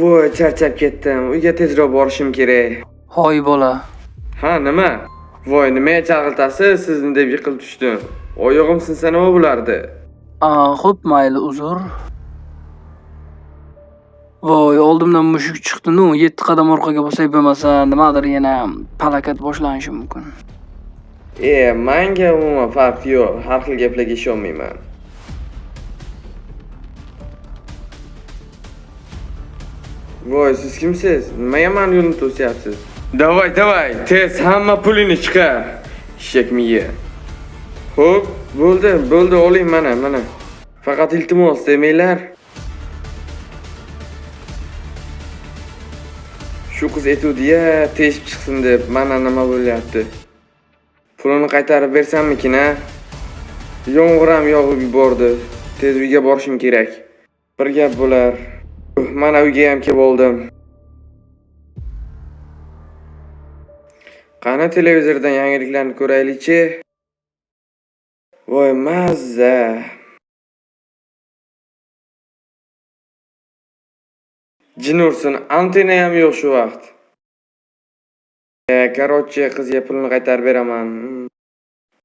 Voy, charchab ketdim. Uyga tezroq borishim kerak. Hoy bola. Ha, nima? Voy, nimaga chaqirtasiz? Sizni deb yiqilib tushdim. Oyog'im sinsa nima bo'lardi? Xo'p, mayli, uzr. Voy, oldimdan mushuk chiqdi-nu, 7 qadam orqaga bosay bo'lmasa, nimadir yana palakat boshlanishi mumkin. Menga umuman farqi yo'q. Har xil gaplarga ishonmayman. Voy, siz kimsiz? Nimaga meni yo'lni to'syapsiz? Davay, tez hamma pulini chiqar. Eshak miya. Xo'p, bo'ldi, oling mana. Faqat iltimos demanglar. Shu qiz aytuvdi-ya, teshib chiqsin deb, mana nima bo'lyapti. Pulini qaytarib bersammikin-a? Yomg'ir ham yog'ib yubordi. Tez uyga borishim kerak. Bir gap bo'lar. Mana uyga ham kelib oldim. Qani televizordan yangiliklarni ko'raylik-chi. Voy, mazza. Jin ursin, antena ham yo'q shu vaqt. Korotchi, qizga pulni qaytarib beraman.